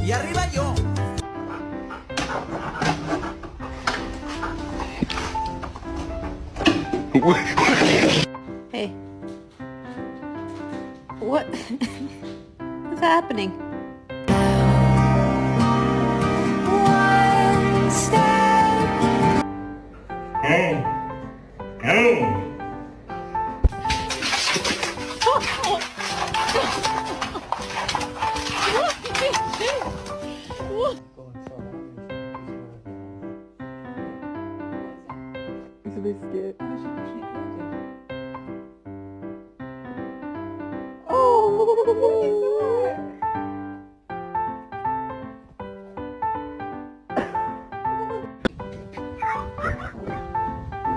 Y arriba yo. Hey. What? What's happening? It's a bit scared. Oh!